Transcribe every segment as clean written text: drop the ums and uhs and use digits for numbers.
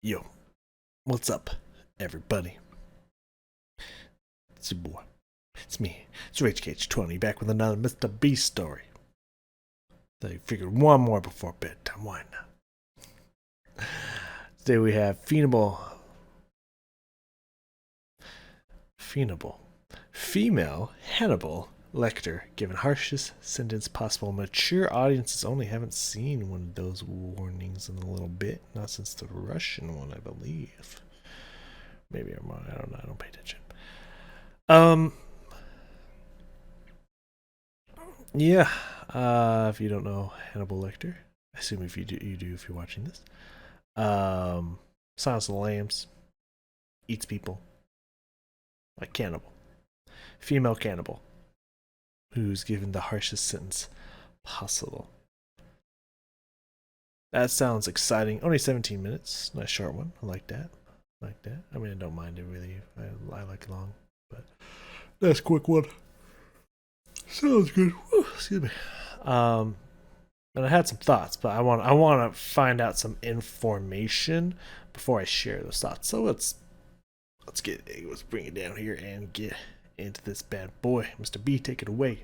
Yo, what's up, everybody? It's your boy. It's me. It's Rage Cage 20 back with another Mr. B story. They figured one more before bedtime. Why not? Today we have female Hannibal Lecter given harshest sentence possible. Mature audiences only haven't seen one of those warnings in a little bit. Not since the Russian one, I believe. Maybe I'm wrong. I don't know. I don't pay attention. Yeah. If you don't know Hannibal Lecter, I assume if you do, you do if you're watching this. Silence of the Lambs, eats people, like cannibal, female cannibal, who's given the harshest sentence possible. That sounds exciting. Only 17 minutes. Nice short one. I like that. I mean, I don't mind it really. I like long, but that's a quick one. Sounds good. Whew, excuse me. And I had some thoughts, but I want to find out some information before I share those thoughts. So let's bring it down here and get into this bad boy. Mr. B, take it away.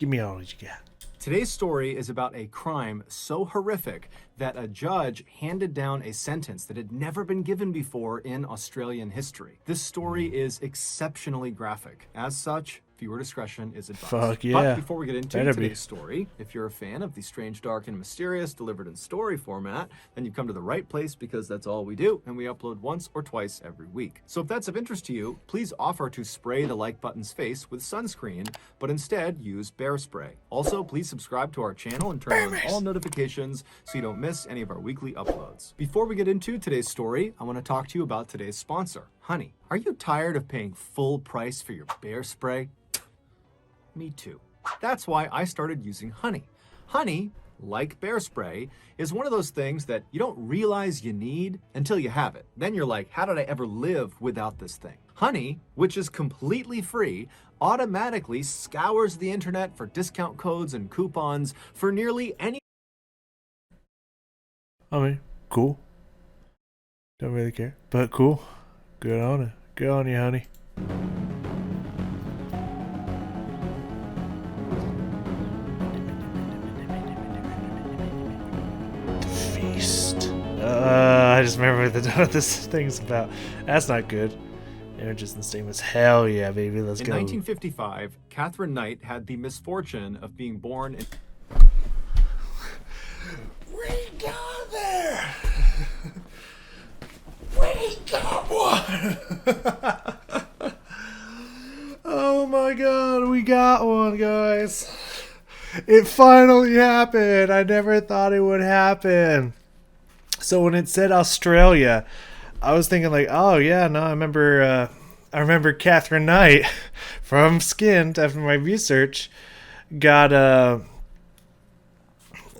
Give me all that you got. Today's story is about a crime so horrific that a judge handed down a sentence that had never been given before in Australian history. This story is exceptionally graphic. As such, viewer discretion is advised. Fuck yeah. But before we get into Better today's be. story, if you're a fan of the strange, dark, and mysterious delivered in story format, then you've come to the right place because that's all we do, and we upload once or twice every week. So if that's of interest to you, please offer to spray the like button's face with sunscreen, but instead use bear spray. Also, please subscribe to our channel and turn on all notifications so you don't miss any of our weekly uploads. Before we get into today's story, I want to talk to you about today's sponsor, Honey. Are you tired of paying full price for your bear spray? Me too. That's why I started using Honey. Honey, like bear spray, is one of those things that you don't realize you need until you have it. Then you're like, how did I ever live without this thing? Honey, which is completely free, automatically scours the internet for discount codes and coupons for nearly any. I mean, cool. Don't really care, but cool. Good on it. Good on you, honey. Feast. I just remember what this thing's about. That's not good. Images and statements. Hell yeah, baby. Let's In go. 1955, Catherine Knight had the misfortune of being born in. We got there. We got one. Oh my god, we got one, guys. It finally happened. I never thought it would happen. So when it said Australia, I was thinking like, oh yeah, no, I remember Catherine Knight from Skinned after my research got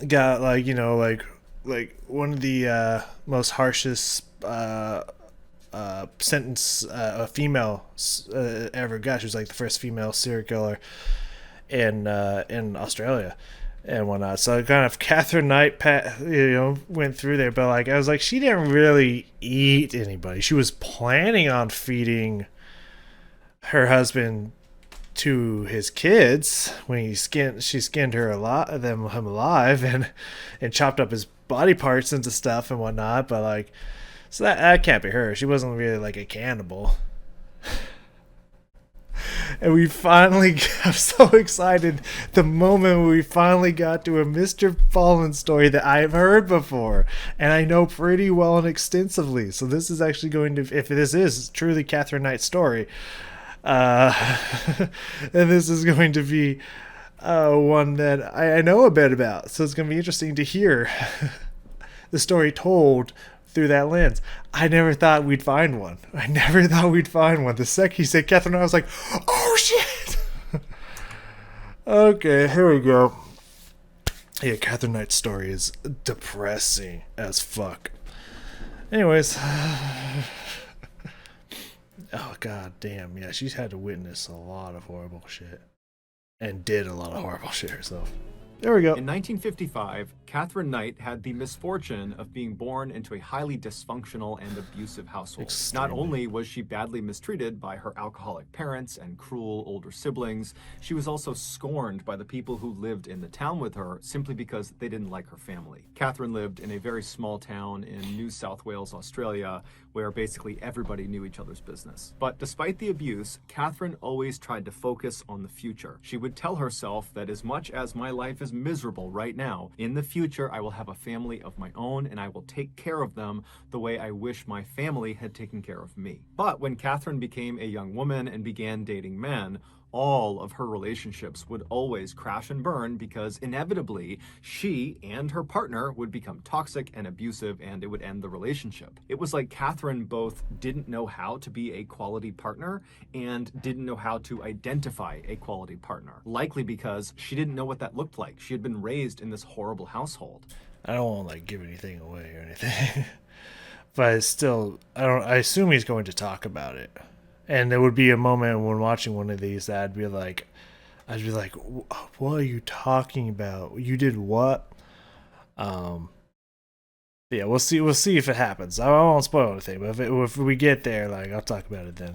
like, you know, like one of the most harshest sentence a female ever got. She was like the first female serial killer in Australia and whatnot. So kind of Catherine Knight, went through there, but like I was like, she didn't really eat anybody. She was planning on feeding her husband to his kids when she skinned him alive and chopped up his body parts into stuff and whatnot. But like, so that can't be her. She wasn't really like a cannibal. And we finally got so excited the moment we finally got to a Mr. Ballen story that I've heard before and I know pretty well and extensively. So this is actually going to, if this is truly Catherine Knight's story, and this is going to be one that I know a bit about. So it's going to be interesting to hear the story told through that lens. I never thought we'd find one. The second he said Catherine, I was like, oh shit. Okay, here we go. Yeah, Catherine Knight's story is depressing as fuck. Anyways. Oh god damn, yeah, she's had to witness a lot of horrible shit. And did a lot of horrible shit herself. There we go. In 1955, Catherine Knight had the misfortune of being born into a highly dysfunctional and abusive household. Not Extremely. only was she badly mistreated by her alcoholic parents and cruel older siblings, she was also scorned by the people who lived in the town with her simply because they didn't like her family. Catherine lived in a very small town in New South Wales, Australia, where basically everybody knew each other's business. But despite the abuse, Catherine always tried to focus on the future. She would tell herself that as much as my life is miserable right now, in the future I will have a family of my own and I will take care of them the way I wish my family had taken care of me. But when Catherine became a young woman and began dating men, all of her relationships would always crash and burn because inevitably she and her partner would become toxic and abusive and it would end the relationship. It was like Catherine both didn't know how to be a quality partner and didn't know how to identify a quality partner, likely because she didn't know what that looked like. She had been raised in this horrible household. I don't want to like give anything away or anything, but it's still, I don't. I assume he's going to talk about it, and there would be a moment when watching one of these that I'd be like, what are you talking about? You did what? Um, yeah, we'll see. We'll see if it happens. I won't spoil anything, but if we get there, like I'll talk about it then.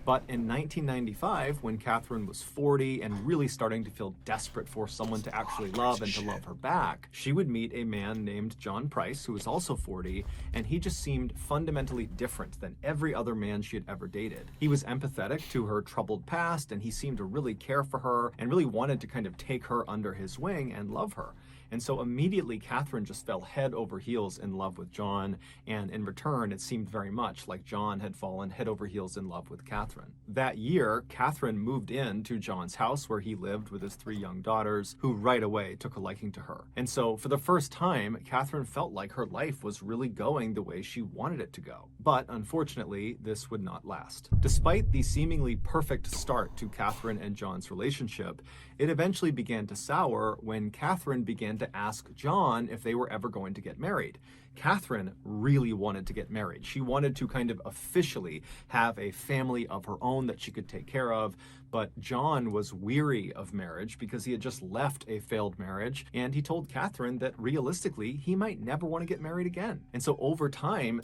But in 1995, when Catherine was 40 and really starting to feel desperate for someone to actually love and to love her back, she would meet a man named John Price, who was also 40, and he just seemed fundamentally different than every other man she had ever dated. He was empathetic to her troubled past, and he seemed to really care for her and really wanted to kind of take her under his wing and love her. And so immediately Catherine just fell head over heels in love with John, and in return it seemed very much like John had fallen head over heels in love with Catherine. That year, Catherine moved into John's house where he lived with his 3 young daughters, who right away took a liking to her. And so for the first time, Catherine felt like her life was really going the way she wanted it to go. But unfortunately, this would not last. Despite the seemingly perfect start to Catherine and John's relationship, it eventually began to sour when Catherine began to ask John if they were ever going to get married. Catherine really wanted to get married. She wanted to kind of officially have a family of her own that she could take care of, but John was weary of marriage because he had just left a failed marriage, and he told Catherine that realistically he might never want to get married again. And so over time...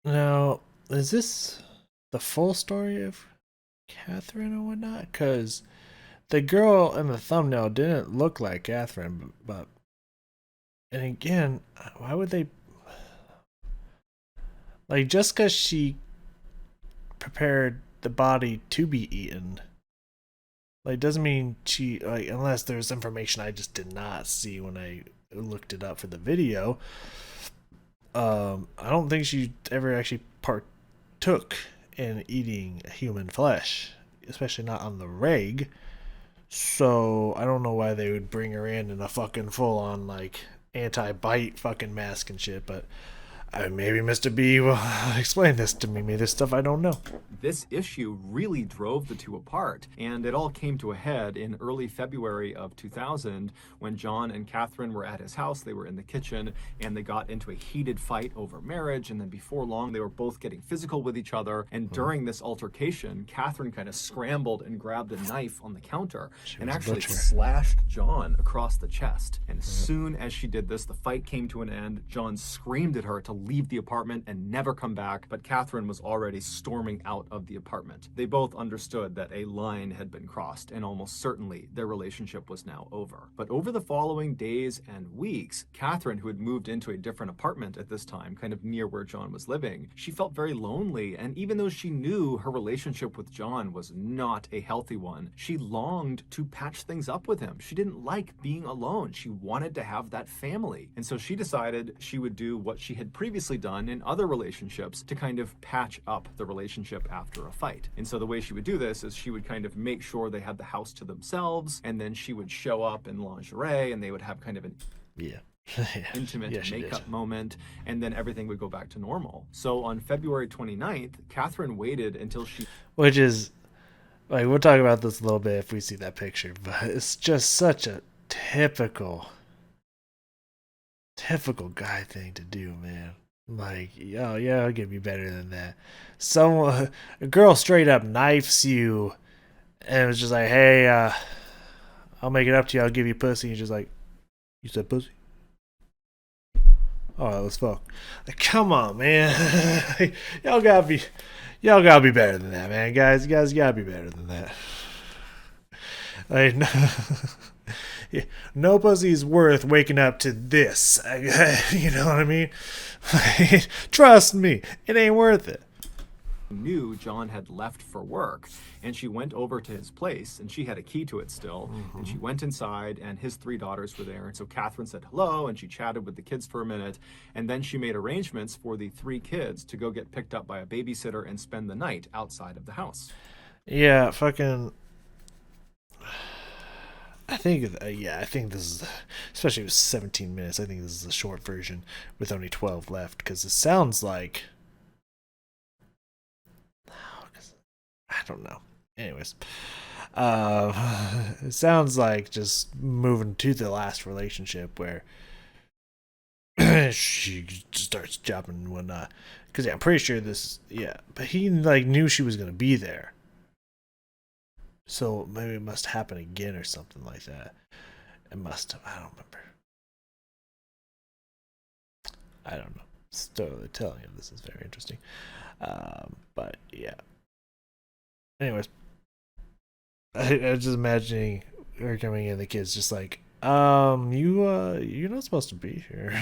Now, is this the full story of Catherine or whatnot? Because the girl in the thumbnail didn't look like Catherine, but and again, why would they like just because she prepared the body to be eaten? Like doesn't mean she like unless there's information I just did not see when I looked it up for the video. I don't think she ever actually partook in eating human flesh, especially not on the reg. So I don't know why they would bring her in a fucking full on like anti-bite fucking mask and shit, but maybe Mr. B will explain this to me. Maybe there's stuff I don't know. This issue really drove the two apart, and it all came to a head in early February of 2000 when John and Catherine were at his house. They were in the kitchen, and they got into a heated fight over marriage, and then before long, they were both getting physical with each other, and during this altercation, Catherine kind of scrambled and grabbed a knife on the counter and actually slashed John across the chest. And as soon as she did this, the fight came to an end. John screamed at her to leave the apartment and never come back, but Catherine was already storming out of the apartment. They both understood that a line had been crossed, and almost certainly their relationship was now over. But over the following days and weeks, Catherine, who had moved into a different apartment at this time, kind of near where John was living, she felt very lonely, and even though she knew her relationship with John was not a healthy one, she longed to patch things up with him. She didn't like being alone. She wanted to have that family. And so she decided she would do what she had previously done in other relationships to kind of patch up the relationship after a fight. And so the way she would do this is she would kind of make sure they had the house to themselves, and then she would show up in lingerie, and they would have kind of an intimate makeup moment, and then everything would go back to normal. So on February 29th, Catherine waited until she... Which is, like, we'll talk about this a little bit if we see that picture, but it's just such a typical guy thing to do, man. Like, oh yeah, I'll give you better than that. A girl straight up knifes you, and it was just like, hey, I'll make it up to you. I'll give you pussy. And just like, You said pussy? Oh, that was fuck. Like, come on, man. y'all gotta be, y'all gotta be better than that, man. Guys, you guys gotta be better than that. Like, no, yeah, no pussy is worth waking up to this. You know what I mean? Trust me, it ain't worth it. Knew John had left for work, and she went over to his place, and she had a key to it still. And she went inside, and his three daughters were there. And so Catherine said hello, and she chatted with the kids for a minute, and then she made arrangements for the three kids to go get picked up by a babysitter and spend the night outside of the house. Yeah, fucking. I think, I think this is, especially with 17 minutes, I think this is a short version with only 12 left, because it sounds like. I don't know. Anyways, it sounds like just moving to the last relationship where she starts jumping and whatnot. Because I'm pretty sure this, but he like knew she was gonna be there, so maybe it must happen again or something like that. It must have. I don't remember. I don't know. Still, the telling of this is very interesting. But yeah. Anyways, I was just imagining her coming in, the kids just like, you're not supposed to be here.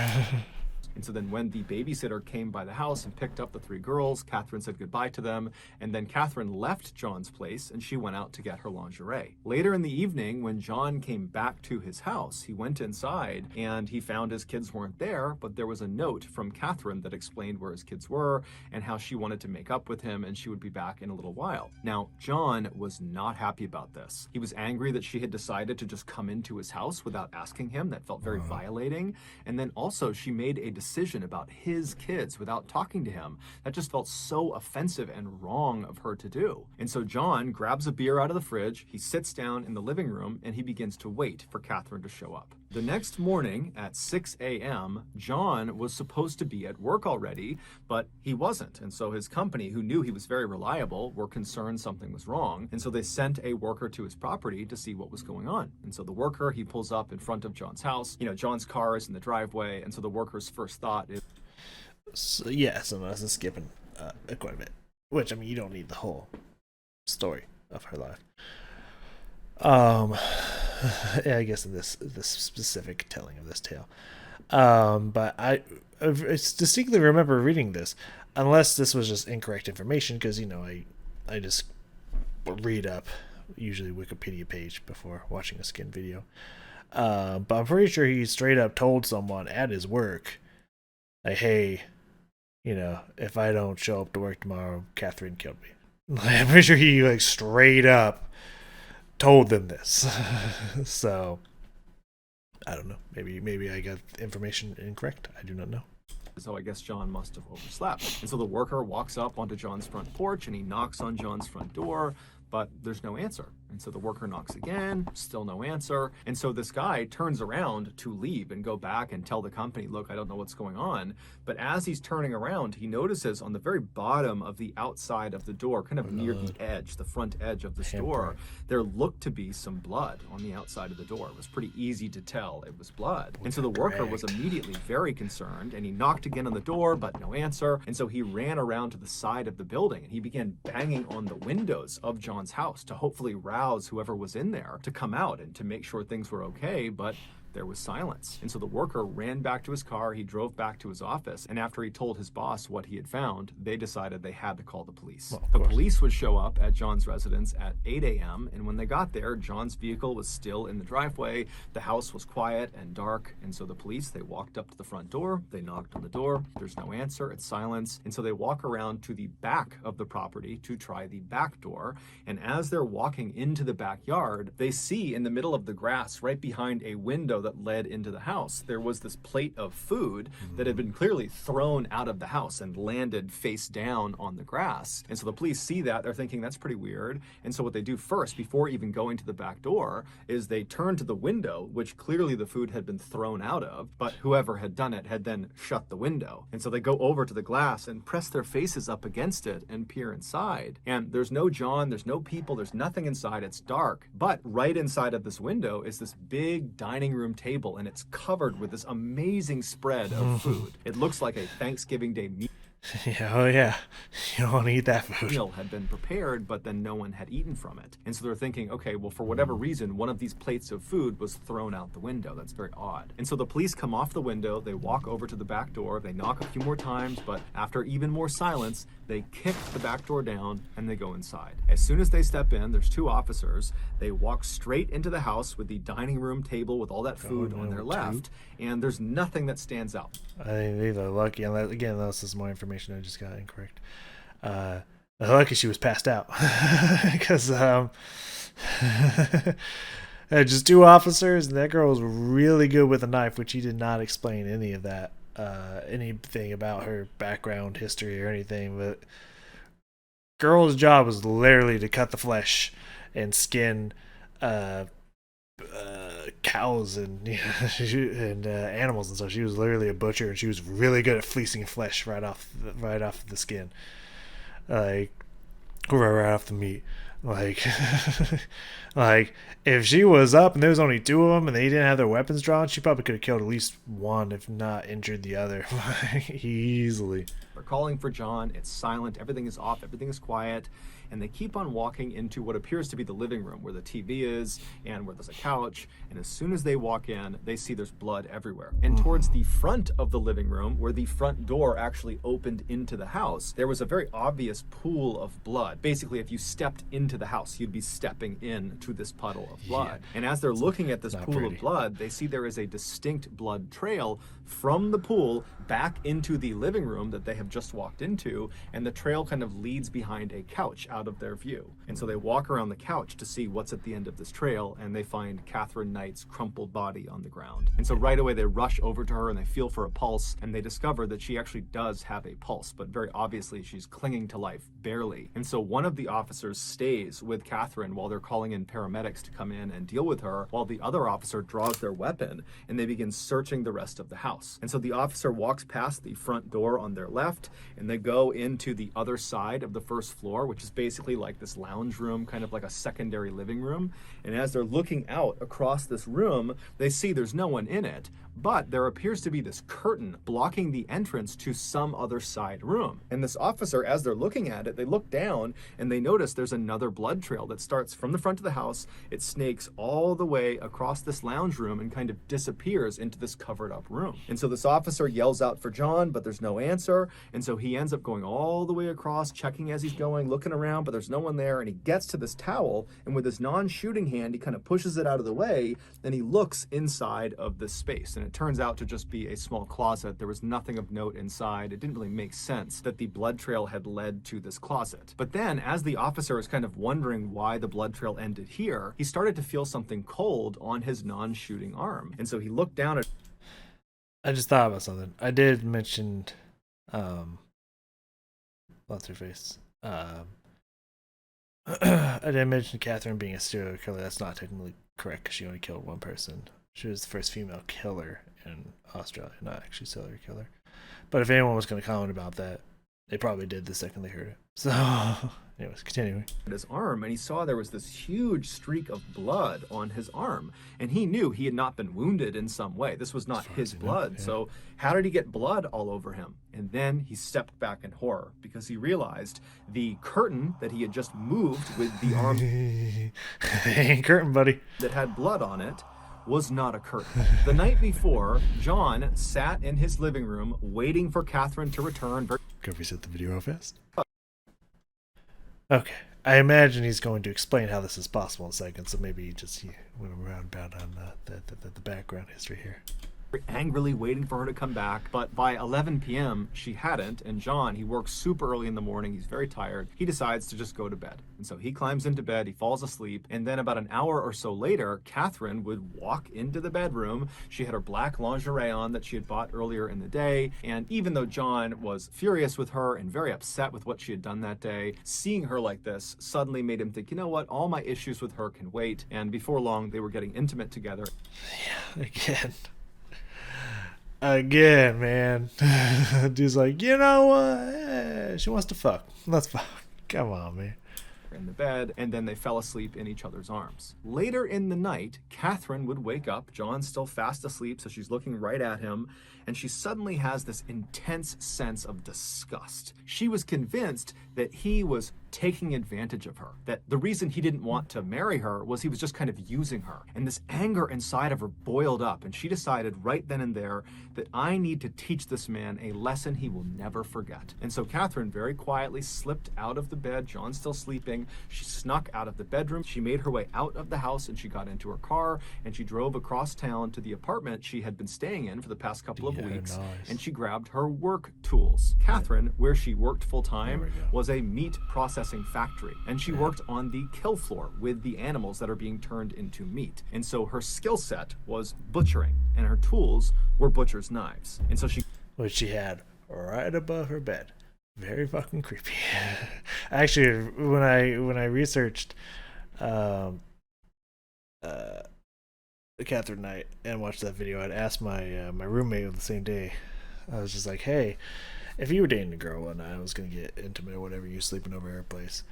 And so then when the babysitter came by the house and picked up the three girls, Catherine said goodbye to them, and then Catherine left John's place and she went out to get her lingerie. Later in the evening, when John came back to his house, he went inside and he found his kids weren't there, but there was a note from Catherine that explained where his kids were and how she wanted to make up with him and she would be back in a little while. Now, John was not happy about this. He was angry that she had decided to just come into his house without asking him. That felt very violating. And then also she made a decision about his kids without talking to him. That just felt so offensive and wrong of her to do. And so John grabs a beer out of the fridge, he sits down in the living room, and he begins to wait for Catherine to show up. The next morning at 6 a.m., John was supposed to be at work already, but he wasn't. And so his company, who knew he was very reliable, were concerned something was wrong. And so they sent a worker to his property to see what was going on. And so the worker, he pulls up in front of John's house. You know, John's car is in the driveway. And so the worker's first thought is... So, yeah, so this is skipping quite a bit. Which, I mean, you don't need the whole story of her life. Yeah, I guess in this specific telling of this tale. But I distinctly remember reading this, unless this was just incorrect information, because, you know, I just read up, usually Wikipedia page, before watching a skin video. But I'm pretty sure he straight up told someone at his work, like, hey, you know, if I don't show up to work tomorrow, Catherine killed me. I'm pretty sure he, like, straight up told them this. So I don't know. Maybe I got information incorrect. I do not know. So I guess John must have overslept. And so the worker walks up onto John's front porch and he knocks on John's front door, but there's no answer. And so the worker knocks again, still no answer. And so this guy turns around to leave and go back and tell the company, look, I don't know what's going on. But as he's turning around, he notices on the very bottom of the outside of the door, kind of near the edge, the front edge of the door, there looked to be some blood on the outside of the door. It was pretty easy to tell it was blood. And so the worker was immediately very concerned and he knocked again on the door, but no answer. And so he ran around to the side of the building and he began banging on the windows of John's house to hopefully rouse whoever was in there to come out and to make sure things were okay, but there was silence. And so the worker ran back to his car, he drove back to his office, and after he told his boss what he had found, they decided they had to call the police. The police would show up at John's residence at 8 a.m., and when they got there, John's vehicle was still in the driveway, the house was quiet and dark, and so the police, they walked up to the front door, they knocked on the door, there's no answer, it's silence, and so they walk around to the back of the property to try the back door, and as they're walking into the backyard, they see in the middle of the grass, right behind a window that led into the house, there was this plate of food that had been clearly thrown out of the house and landed face down on the grass. And so the police see that, they're thinking that's pretty weird. And so what they do first, before even going to the back door, is they turn to the window, which clearly the food had been thrown out of, but whoever had done it had then shut the window. And so they go over to the glass and press their faces up against it and peer inside. And there's no John, there's no people, there's nothing inside, it's dark. But right inside of this window is this big dining room room table, and it's covered with this amazing spread of food. It looks like a Thanksgiving Day meal. Yeah, oh yeah. You don't want to eat that food. Meal had been prepared, but then no one had eaten from it. And so they're thinking, okay, well, for whatever reason, one of these plates of food was thrown out the window. That's very odd. And so the police come off the window, they walk over to the back door, they knock a few more times, but after even more silence, they kick the back door down and they go inside. As soon as they step in, there's two officers. They walk straight into the house with the dining room table with all that food on their left, and there's nothing that stands out. I think they're lucky. And again, this is more information I just got incorrect. They're lucky she was passed out because just two officers, and that girl was really good with a knife, which he did not explain any of that, anything about her background history or anything. But girl's job was literally to cut the flesh and skin cows and animals and stuff. She was literally a butcher, and she was really good at fleecing flesh right off the skin, like right off the meat. Like like if she was up and there was only two of them and they didn't have their weapons drawn, she probably could have killed at least one, if not injured the other. Easily. They're calling for John. It's silent. Everything is off. Everything is quiet. And they keep on walking into what appears to be the living room where the TV is and where there's a couch. And as soon as they walk in, they see there's blood everywhere. And towards the front of the living room, where the front door actually opened into the house, there was a very obvious pool of blood. Basically, if you stepped into the house, you'd be stepping into this puddle of blood. Yeah. And as they're looking at this pool of blood, they see there is a distinct blood trail from the pool back into the living room that they have just walked into, and the trail kind of leads behind a couch out of their view. And so they walk around the couch to see what's at the end of this trail, and they find Catherine Knight's crumpled body on the ground. And so right away they rush over to her and they feel for a pulse, and they discover that she actually does have a pulse, but very obviously she's clinging to life, barely. And so one of the officers stays with Catherine while they're calling in paramedics to come in and deal with her, while the other officer draws their weapon and they begin searching the rest of the house. And so the officer walks past the front door on their left, and they go into the other side of the first floor, which is basically like this lounge room, kind of like a secondary living room. And as they're looking out across this room, they see there's no one in it, but there appears to be this curtain blocking the entrance to some other side room. And this officer, as they're looking at it, they look down and they notice there's another blood trail that starts from the front of the house. It snakes all the way across this lounge room and kind of disappears into this covered up room. And so this officer yells out for John, but there's no answer. And so he ends up going all the way across, checking as he's going, looking around, but there's no one there. And he gets to this towel, and with his non-shooting hand, he kind of pushes it out of the way, and he looks inside of this space. And it turns out to just be a small closet. There was nothing of note inside. It didn't really make sense that the blood trail had led to this closet. But then, as the officer is kind of wondering why the blood trail ended here, he started to feel something cold on his non-shooting arm. And so he looked down at... I just thought about something. I did mention, what's her face? I did mention Catherine being a serial killer. That's not technically correct because she only killed one person. She was the first female killer in Australia, not actually serial killer. But if anyone was going to comment about that, they probably did the second they heard it. So, anyways, continuing. His arm, and he saw there was this huge streak of blood on his arm, and he knew he had not been wounded in some way. This was not his blood. Yeah. So how did he get blood all over him? And then he stepped back in horror because he realized the curtain that he had just moved with the arm ain't curtain, buddy, that had blood on it was not a curtain. The night before, John sat in his living room waiting for Catherine to return. Could we set the video real fast? Okay. I imagine he's going to explain how this is possible in a second, so maybe he just went around about on the background history here. Angrily waiting for her to come back, but by 11 p.m. she hadn't, and John, he works super early in the morning, he's very tired, he decides to just go to bed. And so he climbs into bed, he falls asleep, and then about an hour or so later, Catherine would walk into the bedroom. She had her black lingerie on that she had bought earlier in the day, and even though John was furious with her and very upset with what she had done that day, seeing her like this suddenly made him think, you know what, all my issues with her can wait, and before long they were getting intimate together. Yeah, Again, man. Dude's like, you know what? She wants to fuck. Let's fuck. Come on, man. in the bed, and then they fell asleep in each other's arms. Later in the night, Catherine would wake up. John's still fast asleep, so she's looking right at him, and she suddenly has this intense sense of disgust. She was convinced that he was taking advantage of her, that the reason he didn't want to marry her was he was just kind of using her. And this anger inside of her boiled up, and she decided right then and there that I need to teach this man a lesson he will never forget. And so Catherine very quietly slipped out of the bed. John's still sleeping. She snuck out of the bedroom. She made her way out of the house, and she got into her car, and she drove across town to the apartment she had been staying in for the past couple of weeks. Nice. And she grabbed her work tools. Catherine, where she worked full-time, was a meat processing factory, and she worked on the kill floor with the animals that are being turned into meat. And so her skill set was butchering, and her tools were butcher's knives. And so which she had right above her bed. Very fucking creepy. Actually, when I researched Catherine Knight and watched that video, I'd asked my my roommate on the same day. I was just like, hey, if you were dating a girl and I was gonna get intimate or whatever, you sleeping over her place,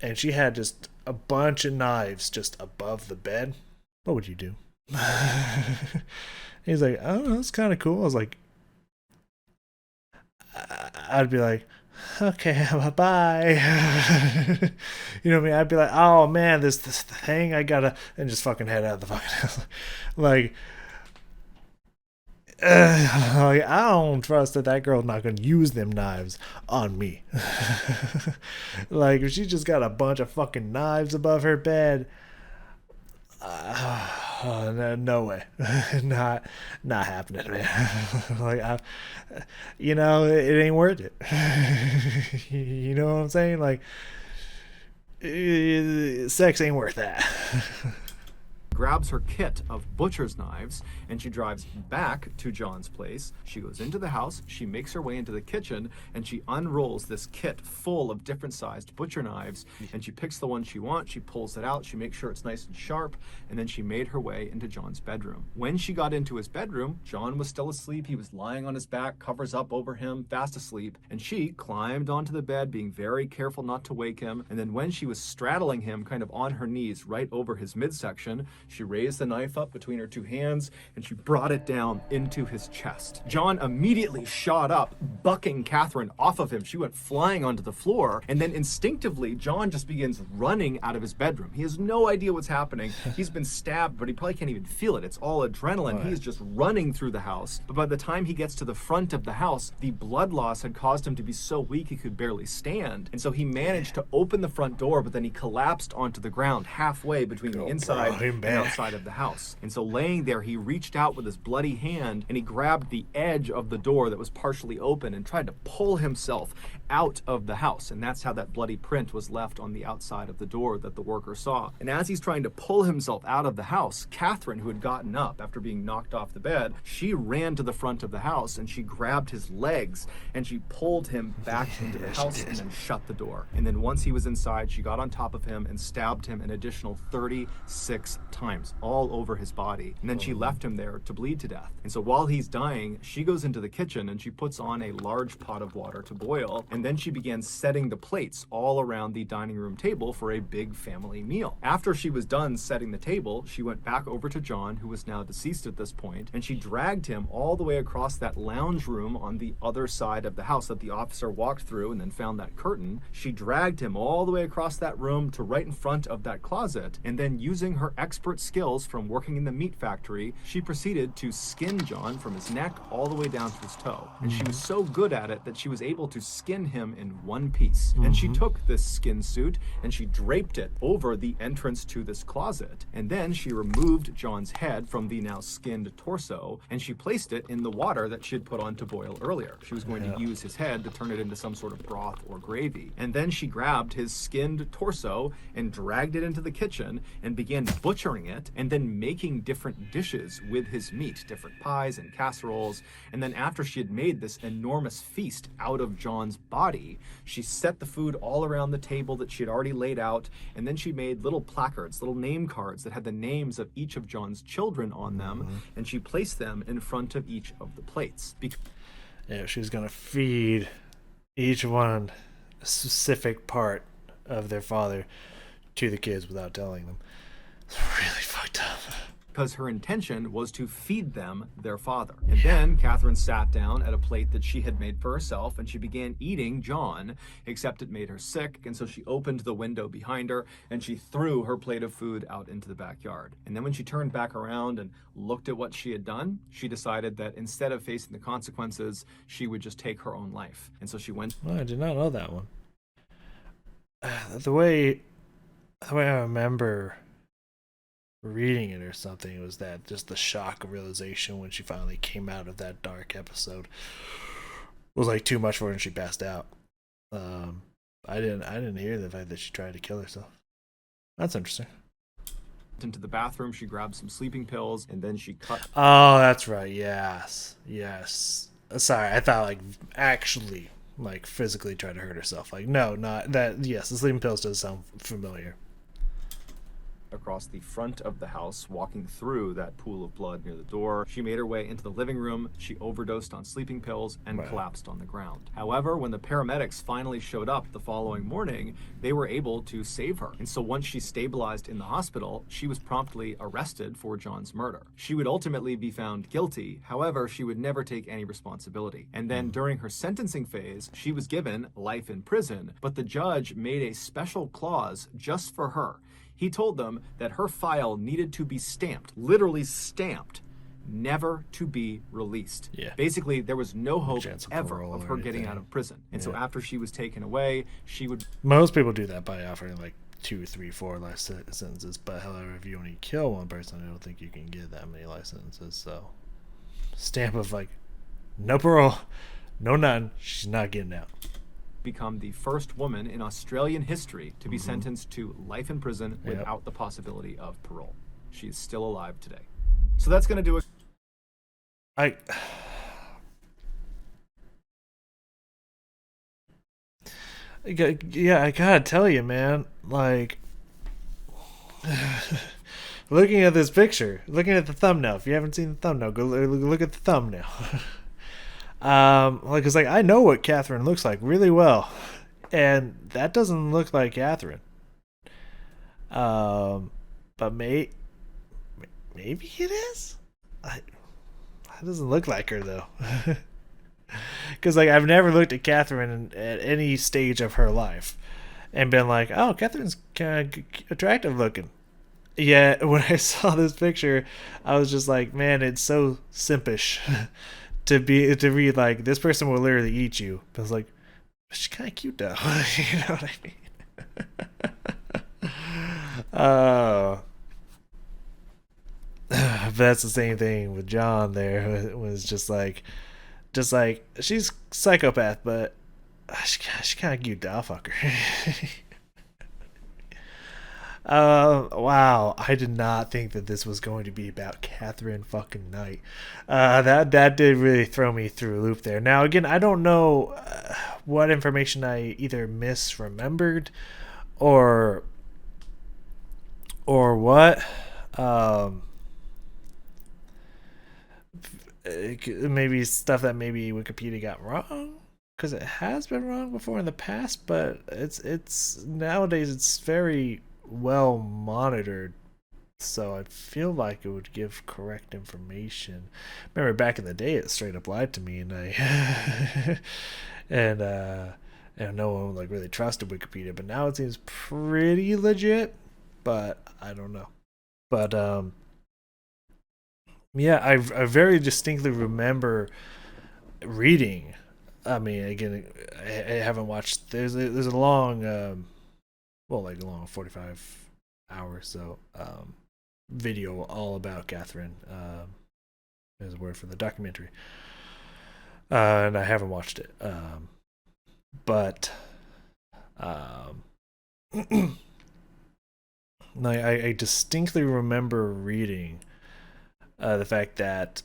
and she had just a bunch of knives just above the bed, what would you do? He's like, I don't know, it's kind of cool. I was like, I'd be like, okay, bye. You know what I mean? I'd be like, oh man, this thing I gotta, and just fucking head out of the fucking house. Like, I don't trust that girl's not gonna use them knives on me. Like, if she just got a bunch of fucking knives above her bed, no way. not happening, man. Like, you know, it ain't worth it. You know what I'm saying? Like, sex ain't worth that. grabs her kit of butcher's knives, and she drives back to John's place. She goes into the house, she makes her way into the kitchen, and she unrolls this kit full of different sized butcher knives, and she picks the one she wants, she pulls it out, she makes sure it's nice and sharp, and then she made her way into John's bedroom. When she got into his bedroom, John was still asleep. He was lying on his back, covers up over him, fast asleep, and she climbed onto the bed, being very careful not to wake him, and then when she was straddling him kind of on her knees right over his midsection, she raised the knife up between her two hands and she brought it down into his chest. John immediately shot up, bucking Catherine off of him. She went flying onto the floor, and then instinctively, John just begins running out of his bedroom. He has no idea what's happening. He's been stabbed, but he probably can't even feel it. It's all adrenaline. He's just running through the house. But by the time he gets to the front of the house, the blood loss had caused him to be so weak he could barely stand. And so he managed to open the front door, but then he collapsed onto the ground halfway between the inside and outside of the house. And so laying there, he reached out with his bloody hand and he grabbed the edge of the door that was partially open and tried to pull himself out of the house. And that's how that bloody print was left on the outside of the door that the worker saw. And as he's trying to pull himself out of the house, Catherine, who had gotten up after being knocked off the bed, she ran to the front of the house and she grabbed his legs and she pulled him back into the house and then shut the door. And then once he was inside, she got on top of him and stabbed him an additional 36 times, all over his body. And then she left him there to bleed to death. And so while he's dying, she goes into the kitchen and she puts on a large pot of water to boil. And then she began setting the plates all around the dining room table for a big family meal. After she was done setting the table, she went back over to John, who was now deceased at this point, and she dragged him all the way across that lounge room on the other side of the house that the officer walked through and then found that curtain. She dragged him all the way across that room to right in front of that closet, and then using her expert skills from working in the meat factory, she proceeded to skin John from his neck all the way down to his toe. And she was so good at it that she was able to skin him in one piece. And she took this skin suit and she draped it over the entrance to this closet. And then she removed John's head from the now skinned torso and she placed it in the water that she had put on to boil earlier. She was going to use his head to turn it into some sort of broth or gravy. And then she grabbed his skinned torso and dragged it into the kitchen and began butchering it and then making different dishes with his meat, different pies and casseroles. And then after she had made this enormous feast out of John's body, she set the food all around the table that she had already laid out, and then she made little placards, little name cards that had the names of each of John's children on them, and she placed them in front of each of the plates. Yeah, she's gonna feed each one a specific part of their father to the kids without telling them. It's really fucked up. Because her intention was to feed them their father. And then Catherine sat down at a plate that she had made for herself, and she began eating John, except it made her sick, and so she opened the window behind her, and she threw her plate of food out into the backyard. And then when she turned back around and looked at what she had done, she decided that instead of facing the consequences, she would just take her own life. And so she went... Well, I did not know that one. The way I remember reading it or something was that just the shock of realization when she finally came out of that dark episode was like too much for her and she passed out. I didn't hear the fact that she tried to kill herself. That's interesting. Into the bathroom, she grabbed some sleeping pills, and then she cut... Oh, that's right. Yes. Sorry, I thought like actually like physically tried to hurt herself. Like no, not that. Yes, the sleeping pills does sound familiar. Across the front of the house, walking through that pool of blood near the door. She made her way into the living room. She overdosed on sleeping pills and collapsed on the ground. However, when the paramedics finally showed up the following morning, they were able to save her. And so once she stabilized in the hospital, she was promptly arrested for John's murder. She would ultimately be found guilty. However, she would never take any responsibility. And then during her sentencing phase, she was given life in prison, but the judge made a special clause just for her. He told them that her file needed to be stamped, literally stamped, never to be released. Yeah. Basically, there was no hope ever parole of or her getting anything. out of prison. And so after she was taken away, she would... Most people do that by offering like 2, 3, 4 life sentences. But however, if you only kill one person, I don't think you can get that many life sentences. So, stamp of like, no parole, no none. She's not getting out. become the first woman in Australian history to be sentenced to life in prison without the possibility of parole. She is still alive today. So that's going to do it. I gotta tell you, man, like, looking at this picture, looking at the thumbnail, if you haven't seen the thumbnail, go look at the thumbnail. Like, it's like, I know what Catherine looks like really well, and that doesn't look like Catherine. But maybe it is. That doesn't look like her though. Because like I've never looked at Catherine at any stage of her life and been like, oh, Catherine's kind of attractive looking. Yeah, when I saw this picture, I was just like, man, it's so simpish to read like this person will literally eat you. But I was like, she's kind of cute though. You know what I mean? But that's the same thing with John. There it was just like she's psychopath, but she kind of cute. I'll fuck her. Wow, I did not think that this was going to be about Catherine fucking Knight. That did really throw me through a loop there. Now again, I don't know what information I either misremembered or what. Maybe stuff that maybe Wikipedia got wrong, because it has been wrong before in the past, but it's nowadays it's very well monitored, so I feel like it would give correct information. Remember back in the day, it straight up lied to me, and I and no one like really trusted Wikipedia, but now it seems pretty legit. But I don't know. But yeah, I very distinctly remember reading. I mean, again, I haven't watched. There's a long, like a long 45 hours so video all about Catherine. There's a word for the documentary, and I haven't watched it. But I distinctly remember reading. The fact that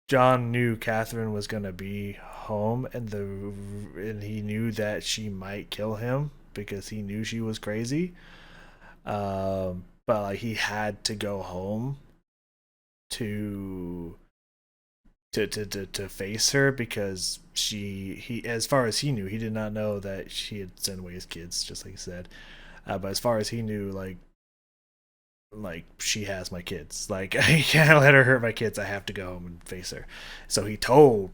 John knew Catherine was gonna be home, and he knew that she might kill him because he knew she was crazy. But like he had to go home to to face her, because he as far as he knew, he did not know that she had sent away his kids, just like he said. But as far as he knew, like she has my kids. Like I can't let her hurt my kids. I have to go home and face her. So he told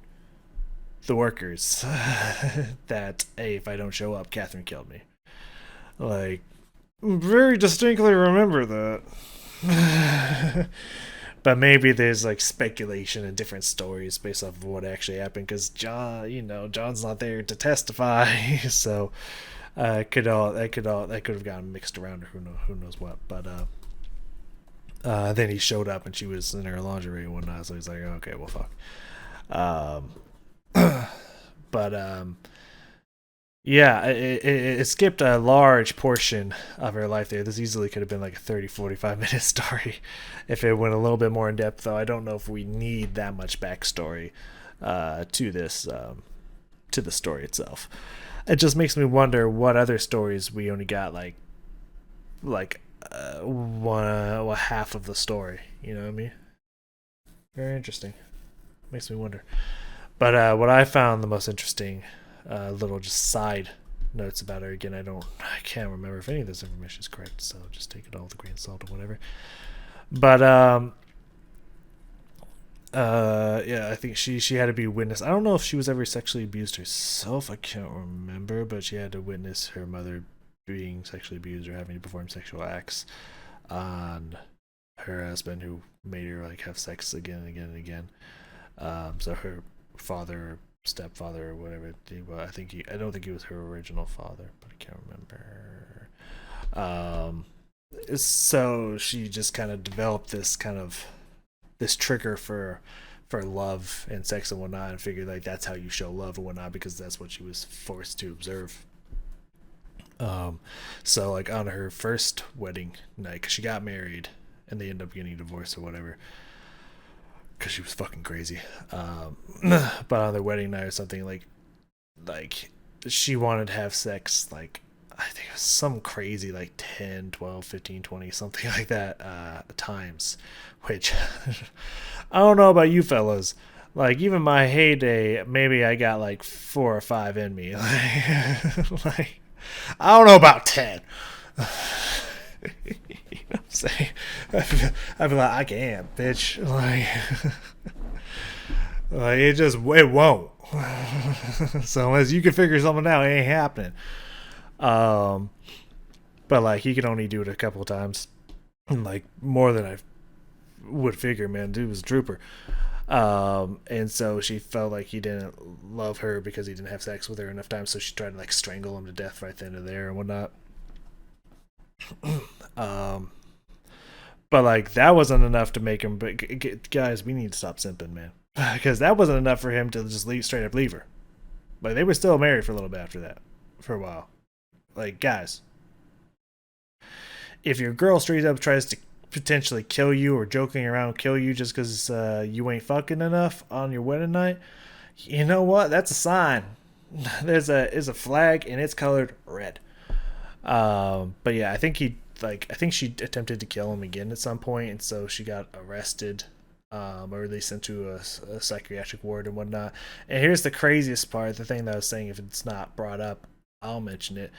the workers that, hey, if I don't show up, Catherine killed me. Like, very distinctly remember that. But maybe there's like speculation and different stories based off of what actually happened, because John's not there to testify. So that could have gotten mixed around, or who knows what. But then he showed up and she was in her lingerie and whatnot. So he's like, okay, well, fuck. But yeah, it skipped a large portion of her life there. This easily could have been like a 30-45 minute story if it went a little bit more in depth, though. I don't know if we need that much backstory to this, to the story itself. It just makes me wonder what other stories we only got like one half of the story. You know what I mean? Very interesting. Makes me wonder. But what I found the most interesting, little just side notes about her. Again, I can't remember if any of this information is correct, so just take it all with a grain of salt or whatever. But yeah, I think she had to be witness. I don't know if she was ever sexually abused herself. I can't remember, but she had to witness her mother being sexually abused or having to perform sexual acts on her husband, who made her like have sex again and again and again. So her father or stepfather or whatever, I don't think he was her original father, but I can't remember. So she just kind of developed this trigger for love and sex and whatnot, and figured like that's how you show love and whatnot, because that's what she was forced to observe. So like on her first wedding night, 'cause she got married and they ended up getting divorced or whatever, because she was fucking crazy. But on their wedding night or something, like she wanted to have sex, like I think it was some crazy like 10, 12, 15, 20, something like that times, which I don't know about you fellas. Like even my heyday, maybe I got like 4 or 5 in me. Like I don't know about 10. You know what I'm saying? I'd be like, I can't, bitch. Like it won't. So unless you can figure something out, it ain't happening. But like he could only do it a couple of times, like more than I would figure. Man, dude was a trooper. And so she felt like he didn't love her because he didn't have sex with her enough times, so she tried to like strangle him to death right then and there and whatnot. But like that wasn't enough to make him. But guys, we need to stop simping, man, because that wasn't enough for him to just straight up leave her. Like they were still married for a little bit after that, for a while. Like guys, if your girl straight up tries to potentially kill you or joking around kill you just because you ain't fucking enough on your wedding night, you know what? That's a sign. There's a flag and it's colored red. But yeah, I think she attempted to kill him again at some point, and so she got arrested, or at least sent to a psychiatric ward and whatnot. And here's the craziest part, the thing that I was saying, if it's not brought up, I'll mention it.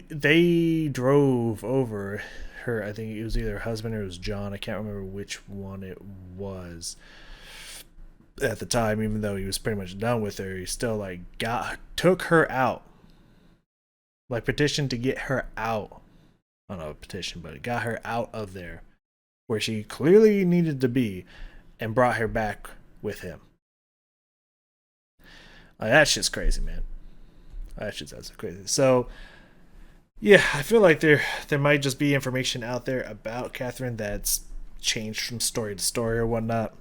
They drove over her, I think it was either her husband or it was John, I can't remember which one it was at the time, even though he was pretty much done with her, he still like took her out, like petitioned to get her out. I don't know, petition, but it got her out of there where she clearly needed to be, and brought her back with him. Like, that shit's crazy, man. That shit's absolutely crazy. So yeah, I feel like there might just be information out there about Catherine that's changed from story to story or whatnot,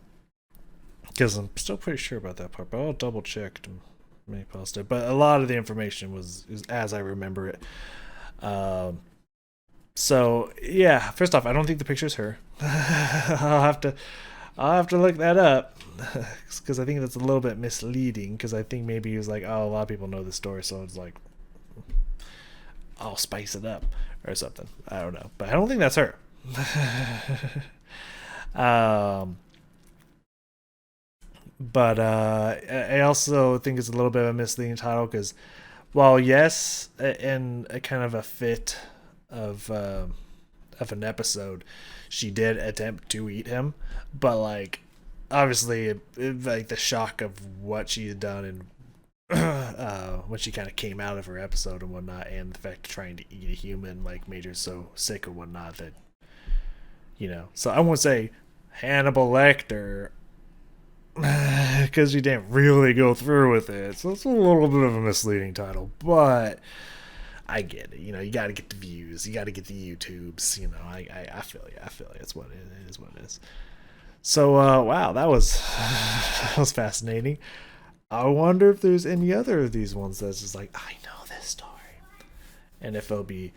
because I'm still pretty sure about that part, but I'll double check to maybe post it. But a lot of the information was as I remember it. So yeah, first off, I don't think the picture's her. I'll have to look that up, because I think that's a little bit misleading, because I think maybe he was like, oh, a lot of people know this story, so it's like I'll spice it up or something. I don't know, but I don't think that's her. But I also think it's a little bit of a misleading title because, while yes, in a kind of a fit of an episode, she did attempt to eat him, but like obviously, like the shock of what she had done and when she kind of came out of her episode and whatnot, and the fact of trying to eat a human like made her so sick or whatnot that So I won't say Hannibal Lecter because she didn't really go through with it, so it's a little bit of a misleading title, but I get it. You got to get the views, you got to get the YouTubes. I feel you. I feel you. It's what it is. What it is. So wow, that was that was fascinating. I wonder if there's any other of these ones that's just like, I know this story, and if it'll be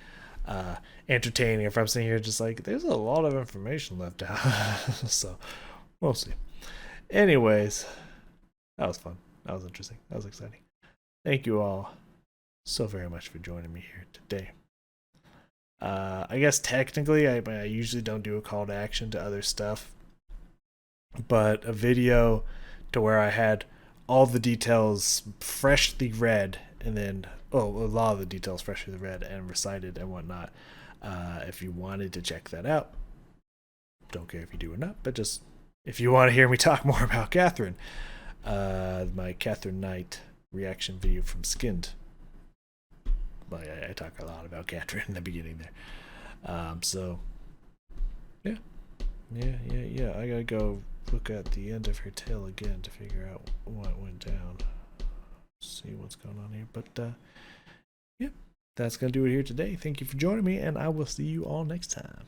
entertaining. If I'm sitting here just like, there's a lot of information left out, so we'll see. Anyways, that was fun. That was interesting. That was exciting. Thank you all so very much for joining me here today. I guess technically, I usually don't do a call to action to other stuff, but a video to where I had all the details freshly read, and then a lot of the details freshly read and recited and whatnot. If you wanted to check that out, don't care if you do or not, but just if you want to hear me talk more about Catherine, my Catherine Knight reaction video from Skinned. I talk a lot about Catherine in the beginning there. So yeah. I gotta go look at the end of her tail again to figure out what went down. See what's going on here. But yeah, that's gonna do it here today. Thank you for joining me, and I will see you all next time.